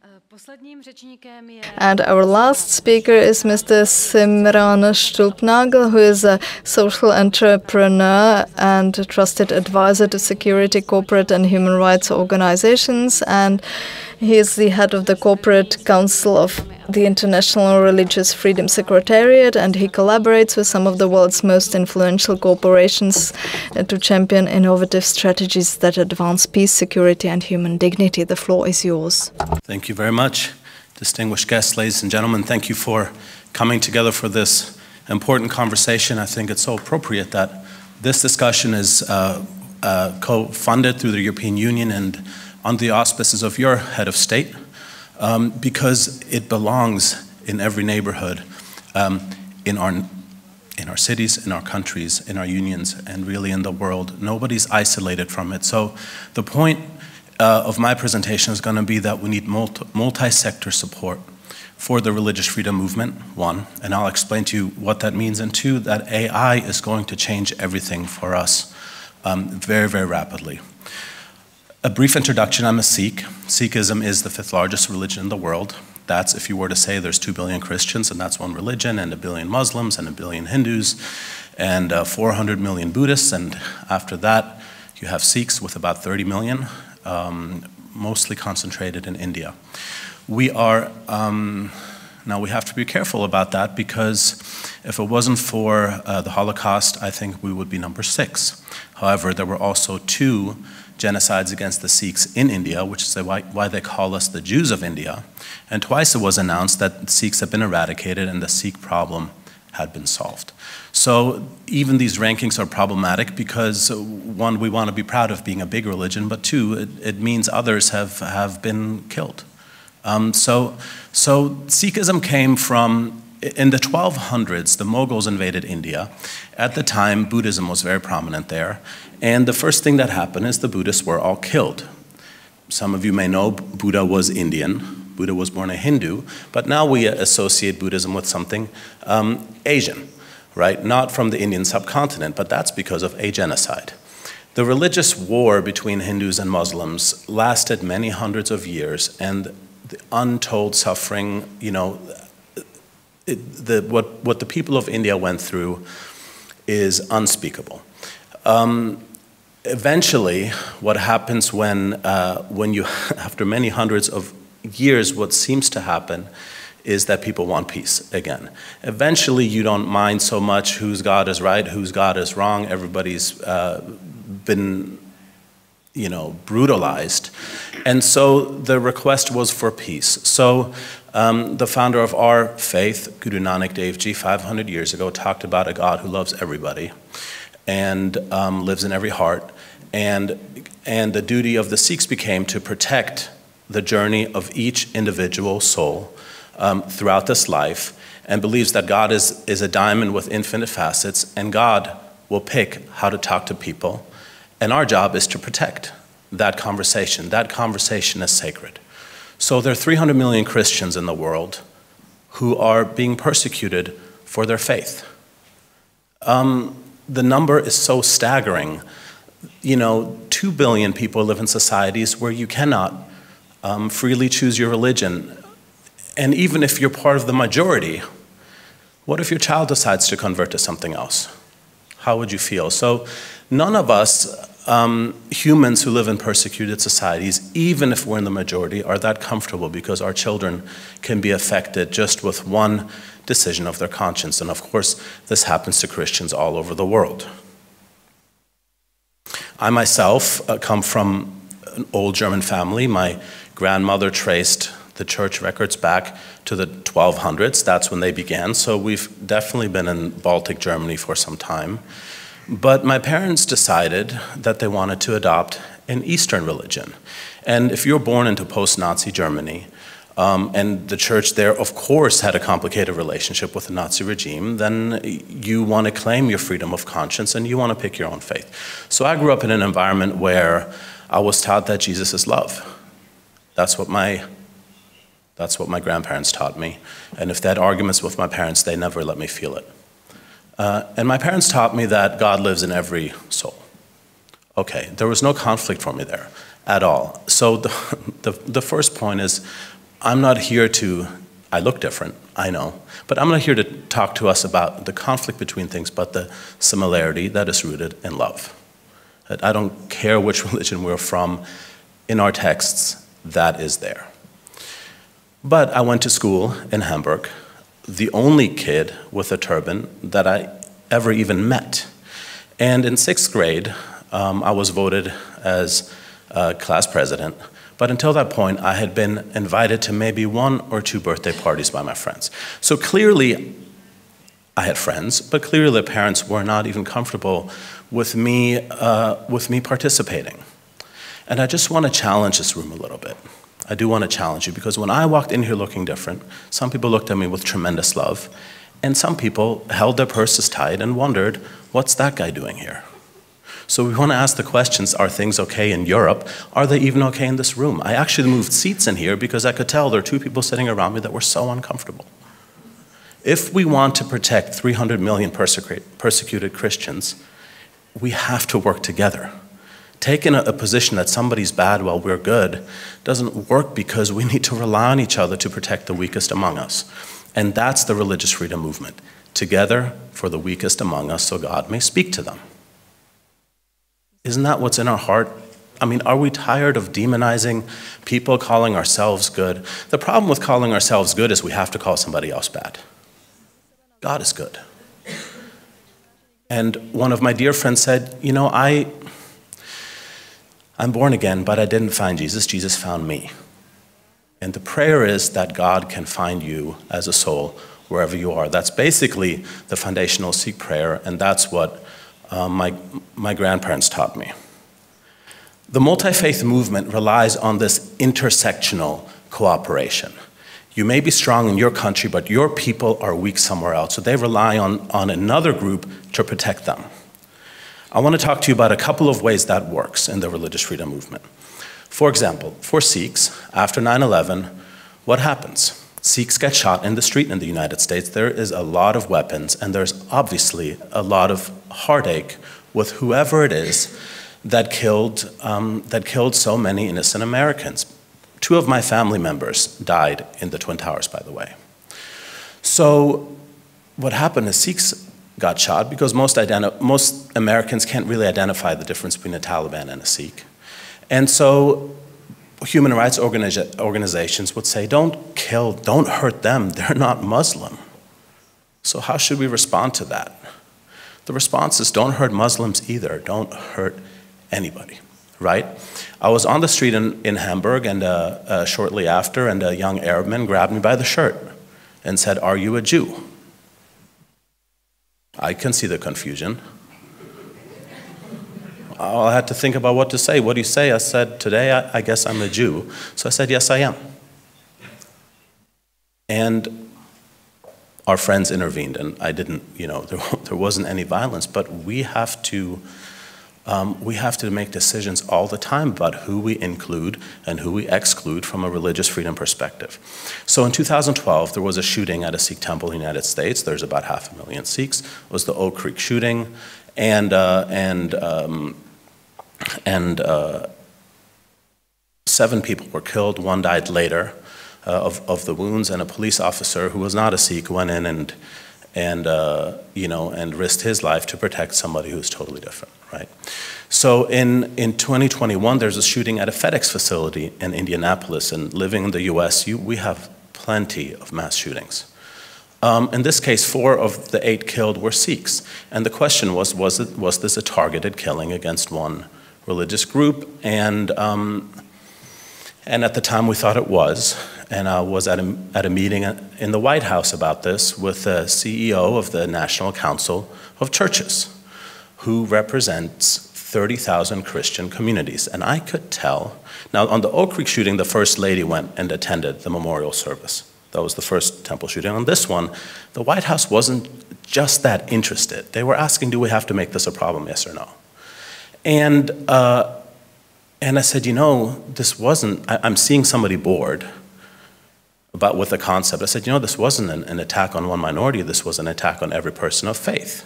And our last speaker is Mr. Simran Stuelpnagel, who is a social entrepreneur and a trusted advisor to security, corporate and human rights organizations. And he is the head of the Corporate Council of the International Religious Freedom Secretariat, and he collaborates with some of the world's most influential corporations to champion innovative strategies that advance peace, security and human dignity. The floor is yours. Thank you very much. Distinguished guests, ladies and gentlemen, thank you for coming together for this important conversation. I think it's so appropriate that this discussion is co-funded through the European Union and under the auspices of your head of state, because it belongs in every neighborhood, in our cities, in our countries, in our unions, and really in the world. Nobody's isolated from it. So the point of my presentation is going to be that we need multi-sector support for the religious freedom movement, one, and I'll explain to you what that means, and two, that AI is going to change everything for us very, very rapidly. A brief introduction, I'm a Sikh. Sikhism is the 5th largest religion in the world. That's if you were to say there's 2 billion Christians, and that's one religion, and 1 billion Muslims, and 1 billion Hindus, and 400 million Buddhists, and after that you have Sikhs with about 30 million, mostly concentrated in India. We are, now we have to be careful about that, because if it wasn't for the Holocaust, I think we would be number 6. However, there were also 2 genocides against the Sikhs in India, which is why they call us the Jews of India. And twice it was announced that Sikhs have been eradicated and the Sikh problem had been solved. So even these rankings are problematic because, one, we want to be proud of being a big religion, but two, it means others have been killed. So Sikhism came from, in the 1200s, the Mughals invaded India. At the time, Buddhism was very prominent there. And the first thing that happened is the Buddhists were all killed. Some of you may know Buddha was Indian. Buddha was born a Hindu. But now we associate Buddhism with something Asian, right? Not from the Indian subcontinent, but that's because of a genocide. The religious war between Hindus and Muslims lasted many hundreds of years, and the untold suffering, you know, what the people of India went through is unspeakable. Eventually, what happens when you, after many hundreds of years, what seems to happen is that people want peace again. Eventually, you don't mind so much whose God is right, whose God is wrong. Everybody's been, you know, brutalized. And so the request was for peace. So the founder of our faith, Guru Nanak Dev Ji, 500 years ago, talked about a God who loves everybody and lives in every heart. And the duty of the Sikhs became to protect the journey of each individual soul throughout this life, and believes that God is a diamond with infinite facets, and God will pick how to talk to people. And our job is to protect that conversation. That conversation is sacred. So there are 300 million Christians in the world who are being persecuted for their faith. The number is so staggering. You know, 2 billion people live in societies where you cannot freely choose your religion. And even if you're part of the majority, what if your child decides to convert to something else? How would you feel? So none of us humans who live in persecuted societies, even if we're in the majority, are that comfortable, because our children can be affected just with one decision of their conscience. And of course, this happens to Christians all over the world. I myself come from an old German family. My grandmother traced the church records back to the 1200s. That's when they began. So we've definitely been in Baltic Germany for some time. But my parents decided that they wanted to adopt an Eastern religion. And if you're born into post-Nazi Germany, and the church there, of course, had a complicated relationship with the Nazi regime, then you want to claim your freedom of conscience and you want to pick your own faith. So I grew up in an environment where I was taught that Jesus is love. That's what my grandparents taught me. And if they had arguments with my parents, they never let me feel it. And my parents taught me that God lives in every soul. Okay, there was no conflict for me there at all. So the first point is, I'm not here to, I look different, I know, but I'm not here to talk to us about the conflict between things, but the similarity that is rooted in love. That I don't care which religion we're from, in our texts, that is there. But I went to school in Hamburg, the only kid with a turban that I ever even met. And in 6th grade, I was voted as class president. But until that point, I had been invited to maybe 1 or 2 birthday parties by my friends. So clearly, I had friends, but clearly the parents were not even comfortable with me participating. And I just want to challenge this room a little bit. I do want to challenge you, because when I walked in here looking different, some people looked at me with tremendous love, and some people held their purses tight and wondered, what's that guy doing here? So we want to ask the questions, are things okay in Europe? Are they even okay in this room? I actually moved seats in here because I could tell there were 2 people sitting around me that were so uncomfortable. If we want to protect 300 million persecuted Christians, we have to work together. Taking a position that somebody's bad while we're good doesn't work, because we need to rely on each other to protect the weakest among us. And that's the religious freedom movement. Together for the weakest among us, so God may speak to them. Isn't that what's in our heart? I mean, are we tired of demonizing people, calling ourselves good? The problem with calling ourselves good is we have to call somebody else bad. God is good. And one of my dear friends said, you know, I'm born again, but I didn't find Jesus. Jesus found me. And the prayer is that God can find you as a soul wherever you are. That's basically the foundational Sikh prayer, and that's what my grandparents taught me. The multi-faith movement relies on this intersectional cooperation. You may be strong in your country, but your people are weak somewhere else, so they rely on another group to protect them. I want to talk to you about a couple of ways that works in the religious freedom movement. For example, for Sikhs, after 9/11, what happens? Sikhs get shot in the street in the United States. There is a lot of weapons, and there's obviously a lot of heartache with whoever it is that killed so many innocent Americans. 2 of my family members died in the Twin Towers, by the way. So what happened is Sikhs got shot because most Americans can't really identify the difference between a Taliban and a Sikh. And so human rights organizations would say, don't kill, don't hurt them, they're not Muslim. So how should we respond to that? The response is, don't hurt Muslims either, don't hurt anybody, right? I was on the street in Hamburg, and shortly after, and a young Arab man grabbed me by the shirt and said, are you a Jew? I can see the confusion. I had to think about what to say. What do you say? I said, today I guess I'm a Jew. So I said, yes, I am. And our friends intervened, and I didn't, you know, there wasn't any violence, but we have to make decisions all the time about who we include and who we exclude from a religious freedom perspective. So in 2012, there was a shooting at a Sikh temple in the United States. There's about 500,000 Sikhs. It was the Oak Creek shooting, and 7 people were killed. 1 died later of the wounds, and a police officer who was not a Sikh went in and risked his life to protect somebody who's totally different, right? So in 2021, there's a shooting at a FedEx facility in Indianapolis, and living in the US, we have plenty of mass shootings. In this case, 4 of the 8 killed were Sikhs, and the question was this a targeted killing against one religious group? And at the time we thought it was, and I was at a meeting in the White House about this with the CEO of the National Council of Churches, who represents 30,000 Christian communities. And I could tell, now on the Oak Creek shooting, the First Lady went and attended the memorial service. That was the first temple shooting. On this one, the White House wasn't just that interested. They were asking, do we have to make this a problem, yes or no? And I said, you know, this wasn't, I'm seeing somebody bored with the concept. I said, you know, this wasn't an attack on one minority, this was an attack on every person of faith.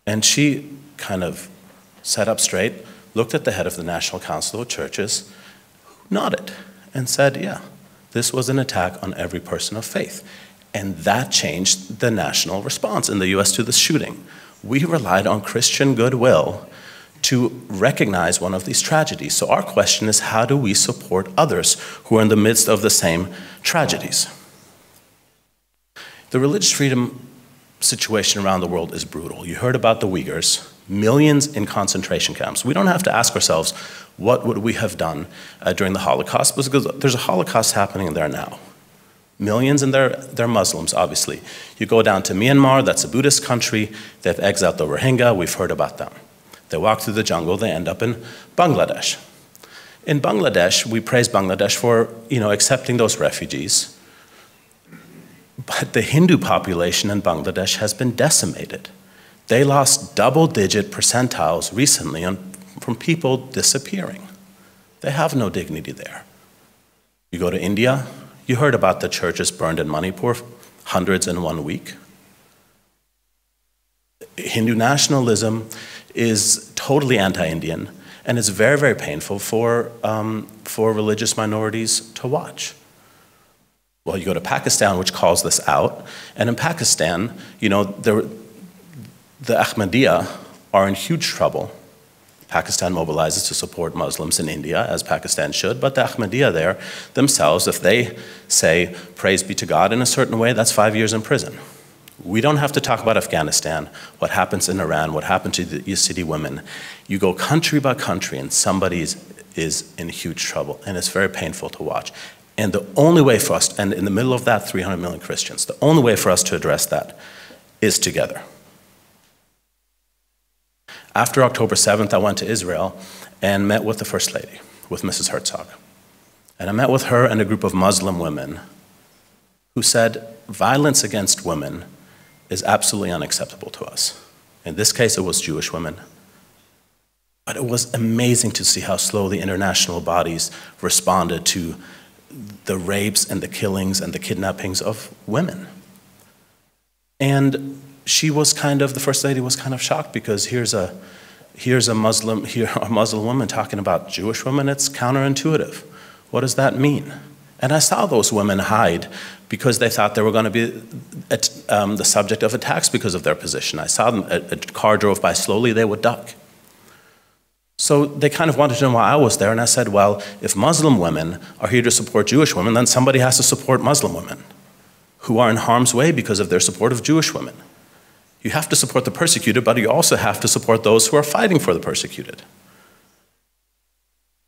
And she kind of sat up straight, looked at the head of the National Council of Churches, nodded, and said, yeah, This was an attack on every person of faith. And that changed the national response in the US to this shooting. We relied on Christian goodwill to recognize one of these tragedies. So our question is, how do we support others who are in the midst of the same tragedies? The religious freedom situation around the world is brutal. You heard about the Uyghurs, millions in concentration camps. We don't have to ask ourselves, what would we have done during the Holocaust? Because there's a Holocaust happening there now. Millions, and they're Muslims, obviously. You go down to Myanmar, that's a Buddhist country. They've exiled the Rohingya, we've heard about them. They walk through the jungle, they end up in Bangladesh. In Bangladesh, we praise Bangladesh for, accepting those refugees. But the Hindu population in Bangladesh has been decimated. They lost double-digit percentiles recently from people disappearing. They have no dignity there. You go to India, you heard about the churches burned in Manipur, hundreds in 1 week. Hindu nationalism is totally anti-Indian, and it's very, very painful for religious minorities to watch. Well, you go to Pakistan, which calls this out, and in Pakistan, the Ahmadiyya are in huge trouble. Pakistan mobilizes to support Muslims in India, as Pakistan should, but the Ahmadiyya there themselves, if they say, praise be to God in a certain way, that's 5 years in prison. We don't have to talk about Afghanistan, what happens in Iran, what happened to the Yazidi women. You go country by country and somebody is in huge trouble, and it's very painful to watch. And the only way for us, and in the middle of that, 300 million Christians, the only way for us to address that is together. After October 7th, I went to Israel and met with the First Lady, with Mrs. Herzog. And I met with her and a group of Muslim women who said, violence against women is absolutely unacceptable to us. In this case, it was Jewish women. But it was amazing to see how slowly international bodies responded to the rapes and the killings and the kidnappings of women. And the First Lady was kind of shocked, because here's a Muslim woman talking about Jewish women. It's counterintuitive. What does that mean? And I saw those women hide because they thought they were going to be the subject of attacks because of their position. I saw them, a car drove by slowly, they would duck. So they kind of wanted to know why I was there, and I said, well, if Muslim women are here to support Jewish women, then somebody has to support Muslim women who are in harm's way because of their support of Jewish women. You have to support the persecuted, but you also have to support those who are fighting for the persecuted.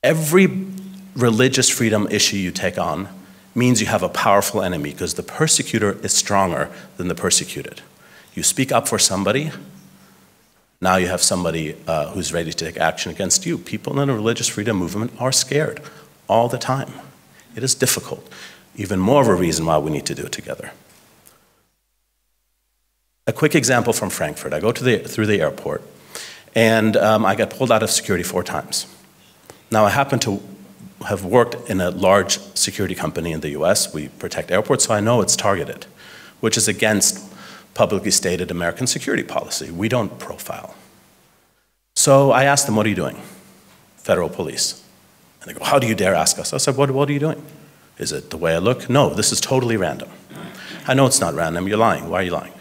Every religious freedom issue you take on means you have a powerful enemy, because the persecutor is stronger than the persecuted. You speak up for somebody, now you have somebody who's ready to take action against you. People in the religious freedom movement are scared all the time. It is difficult. Even more of a reason why we need to do it together. A quick example from Frankfurt. I go through the airport, and I get pulled out of security 4 times. Now, I happen to have worked in a large security company in the US. We protect airports, so I know it's targeted, which is against publicly stated American security policy. We don't profile. So I asked them, what are you doing? Federal police. And they go, how do you dare ask us? I said, what are you doing? Is it the way I look? No, this is totally random. I know it's not random, you're lying. Why are you lying?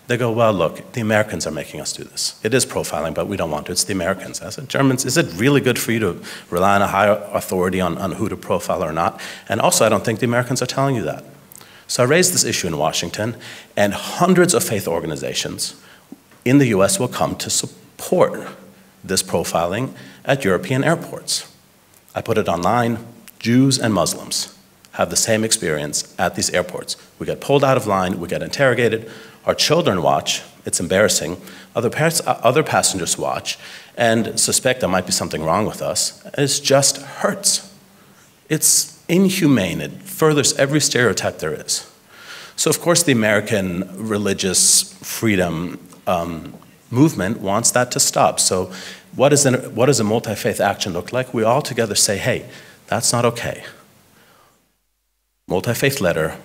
They go, well, look, the Americans are making us do this. It is profiling, but we don't want to. It's the Americans. I said, Germans, is it really good for you to rely on a higher authority on who to profile or not? And also, I don't think the Americans are telling you that. So I raised this issue in Washington, and hundreds of faith organizations in the US will come to support this profiling at European airports. I put it online. Jews and Muslims have the same experience at these airports. We get pulled out of line, we get interrogated, our children watch, it's embarrassing, other passengers watch and suspect there might be something wrong with us. It just hurts. It's inhumane, it furthers every stereotype there is. So of course the American religious freedom movement wants that to stop. So what does a multi-faith action look like? We all together say, hey, that's not okay. Multi-faith letter,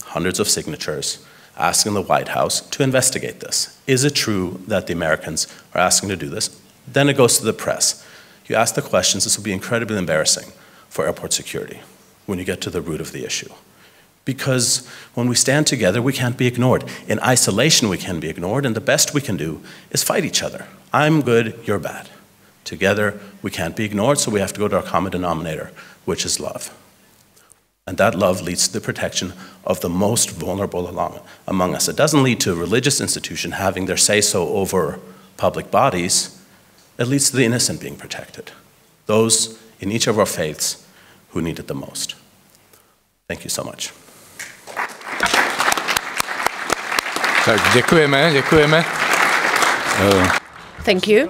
hundreds of signatures, asking the White House to investigate this. Is it true that the Americans are asking to do this? Then it goes to the press. You ask the questions, this will be incredibly embarrassing for airport security. when you get to the root of the issue. Because when we stand together, we can't be ignored. In isolation, we can be ignored, and the best we can do is fight each other. I'm good, you're bad. Together, we can't be ignored, so we have to go to our common denominator, which is love. And that love leads to the protection of the most vulnerable among us. It doesn't lead to a religious institution having their say-so over public bodies. It leads to the innocent being protected. Those in each of our faiths who need it the most. Thank you so much. Tak děkujeme. Thank you.